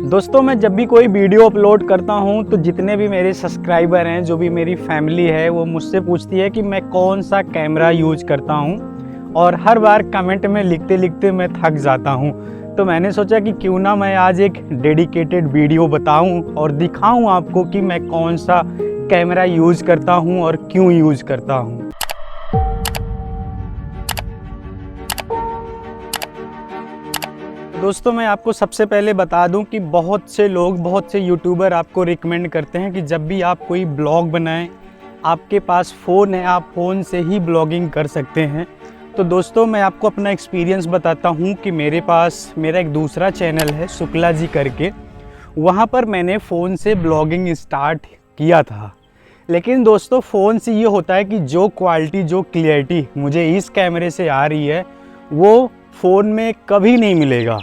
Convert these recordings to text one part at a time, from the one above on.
दोस्तों मैं जब भी कोई वीडियो अपलोड करता हूं तो जितने भी मेरे सब्सक्राइबर हैं, जो भी मेरी फैमिली है, वो मुझसे पूछती है कि मैं कौन सा कैमरा यूज करता हूं। और हर बार कमेंट में लिखते लिखते मैं थक जाता हूं। तो मैंने सोचा कि क्यों ना मैं आज एक डेडिकेटेड वीडियो बताऊं और दिखाऊं आपको कि मैं कौन सा कैमरा यूज करता हूं और क्यों यूज करता हूं। दोस्तों मैं आपको सबसे पहले बता दूं कि बहुत से यूट्यूबर आपको रिकमेंड करते हैं कि जब भी आप कोई ब्लॉग बनाएं, आपके पास फ़ोन है, आप फ़ोन से ही ब्लॉगिंग कर सकते हैं। तो दोस्तों मैं आपको अपना एक्सपीरियंस बताता हूं कि मेरा एक दूसरा चैनल है शुक्ला जी करके, वहां पर मैंने फ़ोन से ब्लॉगिंग स्टार्ट किया था। लेकिन दोस्तों फ़ोन से ये होता है कि जो क्वालिटी, जो क्लियरिटी मुझे इस कैमरे से आ रही है वो फ़ोन में कभी नहीं मिलेगा।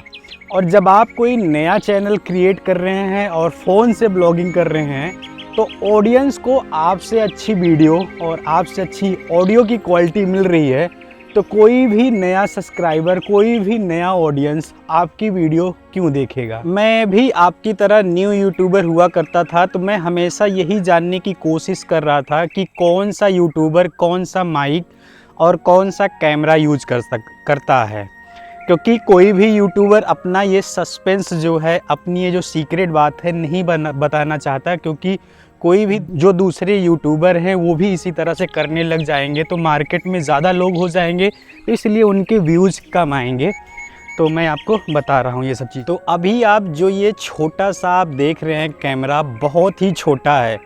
और जब आप कोई नया चैनल क्रिएट कर रहे हैं और फ़ोन से ब्लॉगिंग कर रहे हैं तो ऑडियंस को आपसे अच्छी वीडियो और आपसे अच्छी ऑडियो की क्वालिटी मिल रही है, तो कोई भी नया सब्सक्राइबर, कोई भी नया ऑडियंस आपकी वीडियो क्यों देखेगा। मैं भी आपकी तरह न्यू यूट्यूबर हुआ करता था, तो मैं हमेशा यही जानने की कोशिश कर रहा था कि कौन सा यूट्यूबर कौन सा माइक और कौन सा कैमरा यूज करता है। क्योंकि कोई भी यूट्यूबर अपना ये सस्पेंस जो है, अपनी ये जो सीक्रेट बात है नहीं बताना चाहता, क्योंकि कोई भी जो दूसरे यूट्यूबर हैं वो भी इसी तरह से करने लग जाएंगे तो मार्केट में ज़्यादा लोग हो जाएंगे, तो इसलिए उनके व्यूज़ कम आएंगे। तो मैं आपको बता रहा हूँ ये सब चीज़। तो अभी आप जो ये छोटा सा आप देख रहे हैं कैमरा, बहुत ही छोटा है।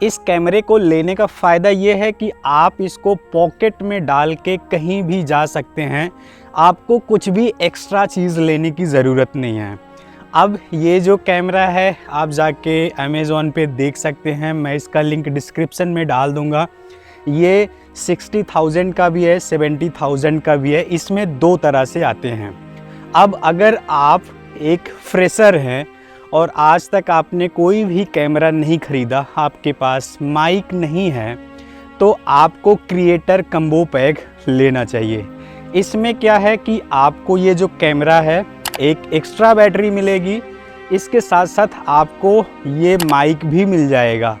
इस कैमरे को लेने का फ़ायदा ये है कि आप इसको पॉकेट में डाल के कहीं भी जा सकते हैं, आपको कुछ भी एक्स्ट्रा चीज़ लेने की ज़रूरत नहीं है। अब ये जो कैमरा है आप जाके अमेज़ॉन पे देख सकते हैं, मैं इसका लिंक डिस्क्रिप्शन में डाल दूँगा। ये 60,000 का भी है, 70,000 का भी है। इसमें दो तरह से आते हैं। अब अगर आप एक फ्रेशर हैं और आज तक आपने कोई भी कैमरा नहीं ख़रीदा, आपके पास माइक नहीं है, तो आपको क्रिएटर कम्बो पैक लेना चाहिए। इसमें क्या है कि आपको ये जो कैमरा है एक एक्स्ट्रा बैटरी मिलेगी, इसके साथ साथ आपको ये माइक भी मिल जाएगा।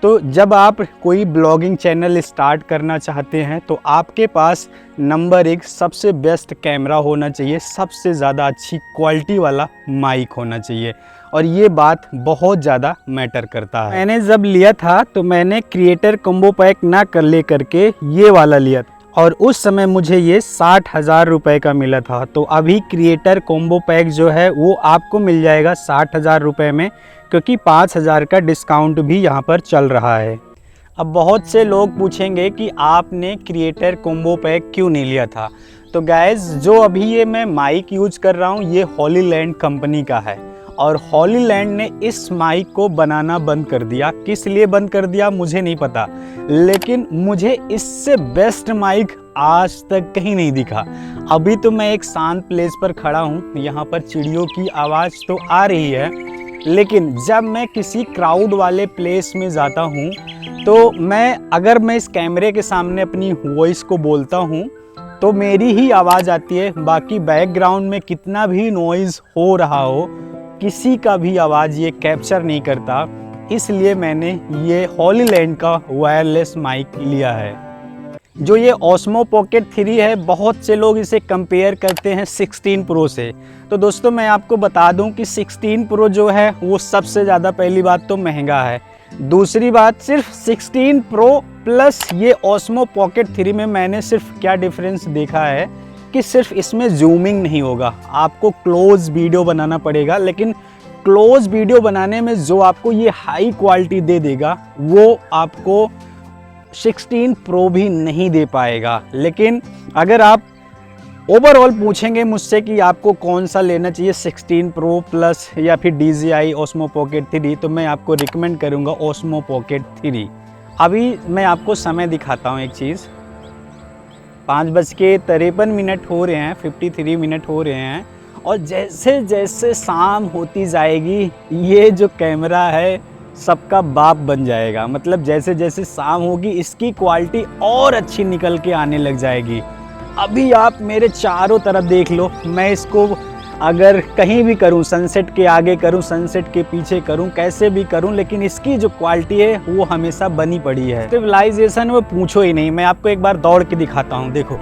तो जब आप कोई ब्लॉगिंग चैनल स्टार्ट करना चाहते हैं तो आपके पास नंबर 1 सबसे बेस्ट कैमरा होना चाहिए, सबसे ज़्यादा अच्छी क्वालिटी वाला माइक होना चाहिए, और ये बात बहुत ज़्यादा मैटर करता है। मैंने जब लिया था तो मैंने क्रिएटर कॉम्बो पैक ना कर ले करके ये वाला लिया था, और उस समय मुझे ये 60,000 रुपये का मिला था। तो अभी क्रिएटर कॉम्बो पैक जो है वो आपको मिल जाएगा 60,000 रुपये में, क्योंकि 5,000 का डिस्काउंट भी यहाँ पर चल रहा है। अब बहुत से लोग पूछेंगे कि आपने क्रिएटर कॉम्बो पैक क्यों नहीं लिया था। तो गाइस, जो अभी ये मैं माइक यूज कर रहा हूँ ये हॉलीलैंड कंपनी का है, और हॉलीलैंड ने इस माइक को बनाना बंद कर दिया। किस लिए बंद कर दिया मुझे नहीं पता, लेकिन मुझे इससे बेस्ट माइक आज तक कहीं नहीं दिखा। अभी तो मैं एक शांत प्लेस पर खड़ा हूँ, यहाँ पर चिड़ियों की आवाज़ तो आ रही है, लेकिन जब मैं किसी क्राउड वाले प्लेस में जाता हूँ तो अगर मैं इस कैमरे के सामने अपनी वॉइस को बोलता हूँ तो मेरी ही आवाज़ आती है। बाकी बैकग्राउंड में कितना भी नॉइज़ हो रहा हो, किसी का भी आवाज़ ये कैप्चर नहीं करता। इसलिए मैंने ये हॉलीलैंड का वायरलेस माइक लिया है। जो ये ओस्मो पॉकेट 3 है, बहुत से लोग इसे कंपेयर करते हैं 16 प्रो से। तो दोस्तों मैं आपको बता दूं कि 16 प्रो जो है वो सबसे ज़्यादा, पहली बात तो महंगा है, दूसरी बात सिर्फ 16 प्रो प्लस ये ओस्मो पॉकेट 3 में मैंने सिर्फ क्या डिफरेंस देखा है कि सिर्फ इसमें जूमिंग नहीं होगा, आपको क्लोज वीडियो बनाना पड़ेगा, लेकिन क्लोज वीडियो बनाने में जो आपको ये हाई क्वालिटी दे देगा वो आपको 16 प्रो भी नहीं दे पाएगा। लेकिन अगर आप ओवरऑल पूछेंगे मुझसे कि आपको कौन सा लेना चाहिए, 16 प्रो प्लस या फिर DJI Osmo Pocket 3, तो मैं आपको रिकमेंड करूंगा Osmo Pocket 3। अभी मैं आपको समय दिखाता हूं एक चीज़, 5:53 हो रहे हैं, 53 मिनट हो रहे हैं, और जैसे जैसे शाम होती जाएगी ये जो कैमरा है सबका बाप बन जाएगा। मतलब जैसे जैसे शाम होगी इसकी क्वालिटी और अच्छी निकल के आने लग जाएगी। अभी आप मेरे चारों तरफ देख लो, मैं इसको अगर कहीं भी करूं, सनसेट के आगे करूं, सनसेट के पीछे करूं, कैसे भी करूं, लेकिन इसकी जो क्वालिटी है वो हमेशा बनी पड़ी है। स्टेबलाइजेशन वो पूछो ही नहीं, मैं आपको एक बार दौड़ के दिखाता हूं, देखो।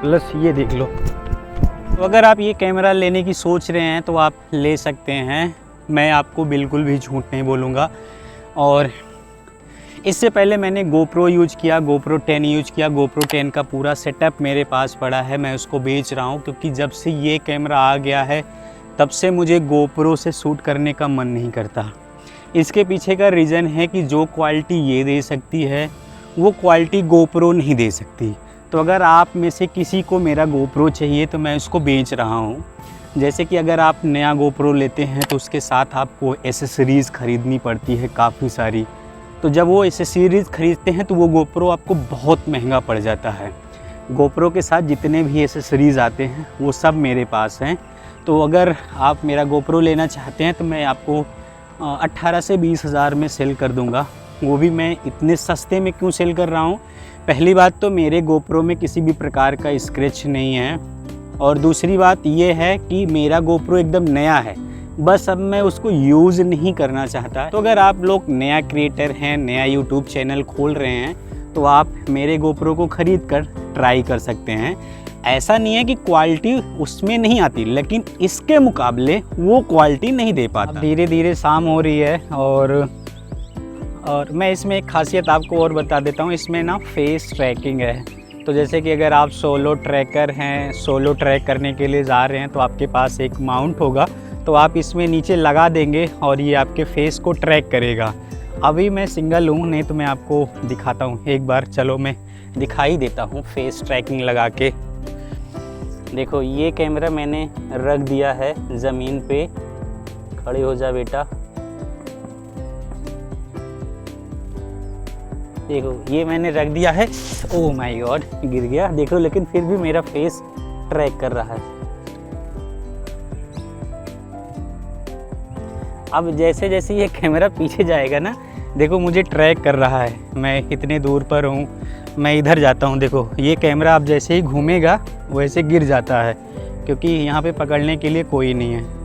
प्लस ये देख लो। तो अगर आप ये कैमरा लेने की सोच रहे हैं तो आप ले सकते हैं, मैं आपको बिल्कुल भी झूठ नहीं बोलूँगा। और इससे पहले मैंने GoPro यूज किया, GoPro 10 यूज किया। GoPro 10 का पूरा सेटअप मेरे पास पड़ा है, मैं उसको बेच रहा हूँ क्योंकि जब से ये कैमरा आ गया है तब से मुझे GoPro से शूट करने का मन नहीं करता। इसके पीछे का रीज़न है कि जो क्वालिटी ये दे सकती है वो क्वालिटी GoPro नहीं दे सकती। तो अगर आप में से किसी को मेरा GoPro चाहिए तो मैं उसको बेच रहा हूँ। जैसे कि अगर आप नया GoPro लेते हैं तो उसके साथ आपको एसेसरीज़ ख़रीदनी पड़ती है काफ़ी सारी। तो जब वो एसेसरीज़ ख़रीदते हैं तो वो GoPro आपको बहुत महंगा पड़ जाता है। GoPro के साथ जितने भी एसेसरीज़ आते हैं वो सब मेरे पास हैं। तो अगर आप मेरा GoPro लेना चाहते हैं तो मैं आपको 18 से 20 हज़ार में सेल कर दूँगा। वो भी मैं इतने सस्ते में क्यों सेल कर रहा हूँ? पहली बात तो मेरे GoPro में किसी भी प्रकार का स्क्रैच नहीं है, और दूसरी बात ये है कि मेरा GoPro एकदम नया है, बस अब मैं उसको यूज़ नहीं करना चाहता। तो अगर आप लोग नया क्रिएटर हैं, नया YouTube चैनल खोल रहे हैं, तो आप मेरे GoPro को ख़रीद कर ट्राई कर सकते हैं। ऐसा नहीं है कि क्वालिटी उसमें नहीं आती, लेकिन इसके मुकाबले वो क्वालिटी नहीं दे पाता। धीरे धीरे शाम हो रही है और मैं इसमें एक ख़ासियत आपको और बता देता हूँ, इसमें ना फेस ट्रैकिंग है। तो जैसे कि अगर आप सोलो ट्रैकर हैं, सोलो ट्रैक करने के लिए जा रहे हैं तो आपके पास एक माउंट होगा, तो आप इसमें नीचे लगा देंगे और ये आपके फेस को ट्रैक करेगा। अभी मैं सिंगल हूँ, नहीं तो मैं आपको दिखाता हूँ एक बार। चलो मैं दिखाई देता हूँ फेस ट्रैकिंग लगा के। देखो ये कैमरा मैंने रख दिया है ज़मीन पे। खड़े हो जा बेटा। देखो ये मैंने रख दिया है। ओह माय गॉड, गिर गया। देखो लेकिन फिर भी मेरा फेस ट्रैक कर रहा है। अब जैसे जैसे ये कैमरा पीछे जाएगा ना, देखो मुझे ट्रैक कर रहा है। मैं कितने दूर पर हूँ, मैं इधर जाता हूँ, देखो ये कैमरा अब जैसे ही घूमेगा वैसे गिर जाता है, क्योंकि यहाँ पे पकड़ने के लिए कोई नहीं है।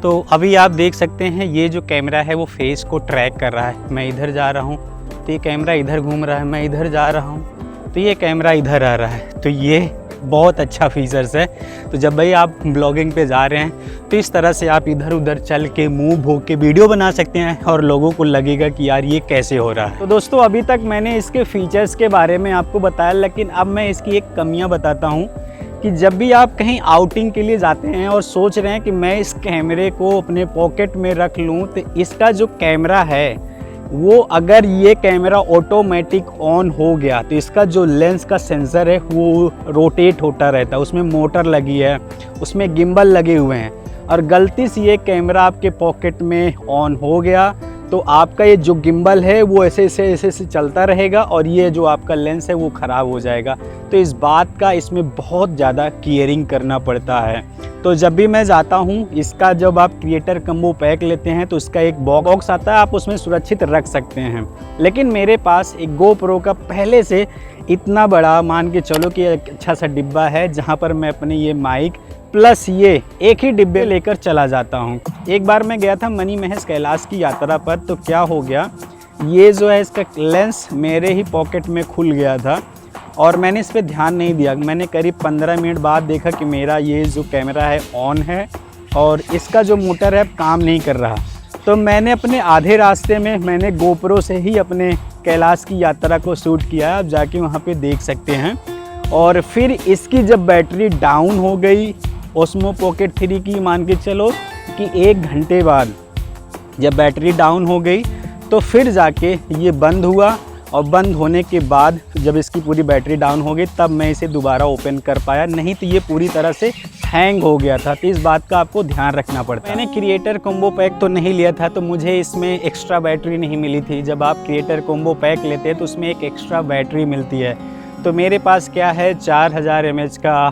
तो अभी आप देख सकते हैं ये जो कैमरा है वो फेस को ट्रैक कर रहा है। मैं इधर जा रहा हूँ तो ये कैमरा इधर घूम रहा है, मैं इधर जा रहा हूँ तो ये कैमरा इधर आ रहा है। तो ये बहुत अच्छा फीचर्स है। तो जब भाई आप ब्लॉगिंग पे जा रहे हैं तो इस तरह से आप इधर उधर चल के मूव हो के वीडियो बना सकते हैं और लोगों को लगेगा कि यार ये कैसे हो रहा है। तो दोस्तों अभी तक मैंने इसके फीचर्स के बारे में आपको बताया, लेकिन अब मैं इसकी एक कमियां बताता हूं कि जब भी आप कहीं आउटिंग के लिए जाते हैं और सोच रहे हैं कि मैं इस कैमरे को अपने पॉकेट में रख लूं, तो इसका जो कैमरा है वो अगर ये कैमरा ऑटोमेटिक ऑन हो गया तो इसका जो लेंस का सेंसर है वो रोटेट होता रहता है। उसमें मोटर लगी है, उसमें गिम्बल लगे हुए हैं, और गलती से ये कैमरा आपके पॉकेट में ऑन हो गया तो आपका ये जो गिम्बल है वो ऐसे ऐसे चलता रहेगा और ये जो आपका लेंस है वो ख़राब हो जाएगा। तो इस बात का इसमें बहुत ज़्यादा केयरिंग करना पड़ता है। तो जब भी मैं जाता हूँ, इसका जब आप क्रिएटर कम्बो पैक लेते हैं तो इसका एक बॉक्स आता है, आप उसमें सुरक्षित रख सकते हैं। लेकिन मेरे पास एक GoPro का पहले से इतना बड़ा, मान के चलो कि एक अच्छा सा डिब्बा है जहाँ पर मैं अपने ये माइक प्लस ये एक ही डिब्बे लेकर चला जाता हूँ। एक बार मैं गया था मनी महस कैलाश की यात्रा पर, तो क्या हो गया, ये जो है इसका लेंस मेरे ही पॉकेट में खुल गया था और मैंने इस पर ध्यान नहीं दिया। मैंने करीब 15 मिनट बाद देखा कि मेरा ये जो कैमरा है ऑन है और इसका जो मोटर है काम नहीं कर रहा। तो मैंने अपने आधे रास्ते में मैंने GoPro से ही अपने कैलाश की यात्रा को शूट किया है, आप जाके वहाँ पे देख सकते हैं। और फिर इसकी जब बैटरी डाउन हो गई ओस्मो पॉकेट 3 की, मान के चलो कि 1 घंटे बाद जब बैटरी डाउन हो गई तो फिर जाके ये बंद हुआ, और बंद होने के बाद जब इसकी पूरी बैटरी डाउन हो गई तब मैं इसे दोबारा ओपन कर पाया, नहीं तो ये पूरी तरह से हैंग हो गया था। तो इस बात का आपको ध्यान रखना पड़ता है। मैंने क्रिएटर कॉम्बो पैक तो नहीं लिया था तो मुझे इसमें एक्स्ट्रा बैटरी नहीं मिली थी। जब आप क्रिएटर कॉम्बो पैक लेते हैं तो उसमें एक एक्स्ट्रा बैटरी मिलती है। तो मेरे पास क्या है, 4000 mAh का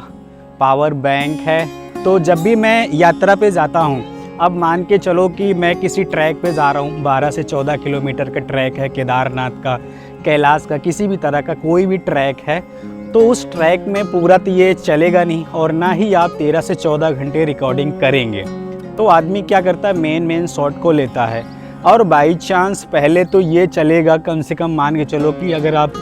पावर बैंक है। तो जब भी मैं यात्रा पे जाता हूँ, अब मान के चलो कि मैं किसी ट्रैक पे जा रहा हूँ, 12 से 14 किलोमीटर का ट्रैक है, केदारनाथ का, कैलाश का, किसी भी तरह का कोई भी ट्रैक है, तो उस ट्रैक में पूरा तो ये चलेगा नहीं और ना ही आप 13 से 14 घंटे रिकॉर्डिंग करेंगे। तो आदमी क्या करता है, मेन शॉट को लेता है। और बाई चांस पहले तो ये चलेगा, कम से कम मान के चलो कि अगर आप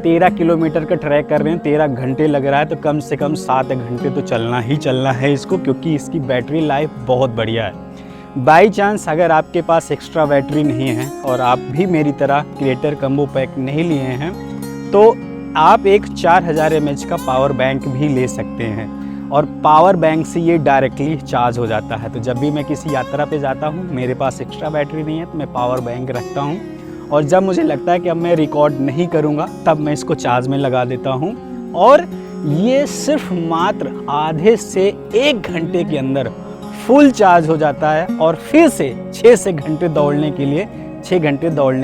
13 किलोमीटर का ट्रैक कर रहे हैं, 13 घंटे लग रहा है, तो कम से कम 7 घंटे तो चलना ही चलना है इसको, क्योंकि इसकी बैटरी लाइफ बहुत बढ़िया है। बाई चांस अगर आपके पास एक्स्ट्रा बैटरी नहीं है और आप भी मेरी तरह क्रिएटर कम्बो पैक नहीं लिए हैं, तो आप एक 4000 mAh का पावर बैंक भी ले सकते हैं और पावर बैंक से ये डायरेक्टली चार्ज हो जाता है। तो जब भी मैं किसी यात्रा पे जाता हूँ, मेरे पास एक्स्ट्रा बैटरी नहीं है, तो मैं पावर बैंक रखता हूँ और जब मुझे लगता है कि अब मैं रिकॉर्ड नहीं करूँगा, तब मैं इसको चार्ज में लगा देता हूँ और ये सिर्फ मात्र आधे से 1 घंटे के अंदर फुल चार्ज हो जाता है और फिर से 6 घंटे दौड़ने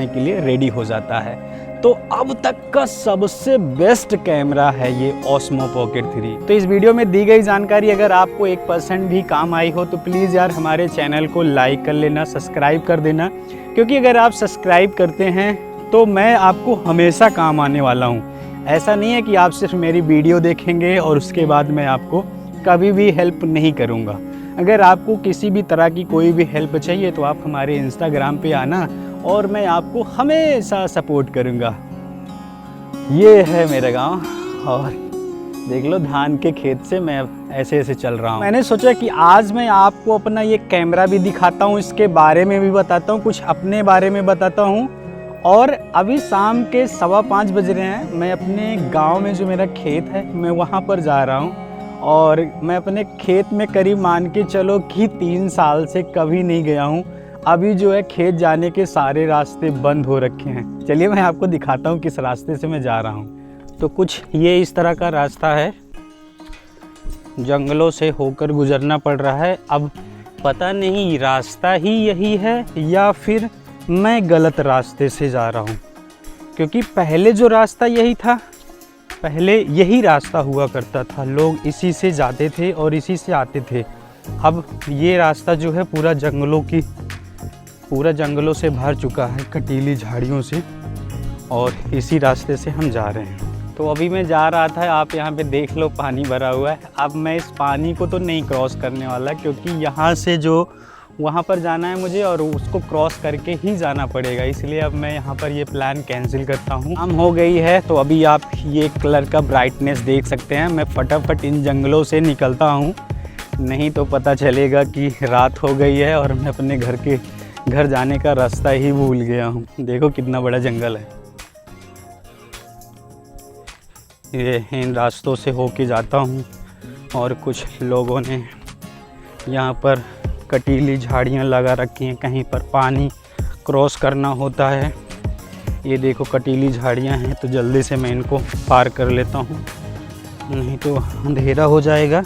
के लिए रेडी हो जाता है। तो अब तक का सबसे बेस्ट कैमरा है ये Osmo Pocket 3। तो इस वीडियो में दी गई जानकारी अगर आपको 1% भी काम आई हो तो प्लीज़ यार हमारे चैनल को लाइक कर लेना, सब्सक्राइब कर देना, क्योंकि अगर आप सब्सक्राइब करते हैं तो मैं आपको हमेशा काम आने वाला हूँ। ऐसा नहीं है कि आप सिर्फ मेरी वीडियो देखेंगे और उसके बाद मैं आपको कभी भी हेल्प नहीं करूँगा। अगर आपको किसी भी तरह की कोई भी हेल्प चाहिए तो आप हमारे इंस्टाग्राम पे आना और मैं आपको हमेशा सपोर्ट करूँगा। ये है मेरा गांव और देख लो धान के खेत से मैं ऐसे चल रहा हूँ। मैंने सोचा कि आज मैं आपको अपना ये कैमरा भी दिखाता हूँ, इसके बारे में भी बताता हूँ, कुछ अपने बारे में बताता हूँ। और अभी शाम के 5:15 बज रहे हैं। मैं अपने गांव में जो मेरा खेत है मैं वहाँ पर जा रहा हूँ और मैं अपने खेत में करीब मान के चलो कि 3 साल से कभी नहीं गया हूँ। अभी जो है खेत जाने के सारे रास्ते बंद हो रखे हैं। चलिए मैं आपको दिखाता हूँ किस रास्ते से मैं जा रहा हूँ। तो कुछ ये इस तरह का रास्ता है, जंगलों से होकर गुजरना पड़ रहा है। अब पता नहीं रास्ता ही यही है या फिर मैं गलत रास्ते से जा रहा हूँ, क्योंकि पहले जो रास्ता यही था, पहले यही रास्ता हुआ करता था, लोग इसी से जाते थे और इसी से आते थे। अब ये रास्ता जो है पूरा जंगलों से भर चुका है, कटीली झाड़ियों से, और इसी रास्ते से हम जा रहे हैं। तो अभी मैं जा रहा था, आप यहाँ पे देख लो पानी भरा हुआ है। अब मैं इस पानी को तो नहीं क्रॉस करने वाला, क्योंकि यहाँ से जो वहाँ पर जाना है मुझे और उसको क्रॉस करके ही जाना पड़ेगा, इसलिए अब मैं यहाँ पर ये प्लान कैंसिल करता हूँ। शाम हो गई है तो अभी आप ये कलर का ब्राइटनेस देख सकते हैं। मैं फटाफट इन जंगलों से निकलता हूँ, नहीं तो पता चलेगा कि रात हो गई है और मैं अपने घर जाने का रास्ता ही भूल गया हूँ। देखो कितना बड़ा जंगल है। ये इन रास्तों से होके जाता हूँ और कुछ लोगों ने यहाँ पर कटीली झाड़ियाँ लगा रखी हैं, कहीं पर पानी क्रॉस करना होता है। ये देखो कटीली झाड़ियाँ हैं, तो जल्दी से मैं इनको पार कर लेता हूँ, नहीं तो अंधेरा हो जाएगा।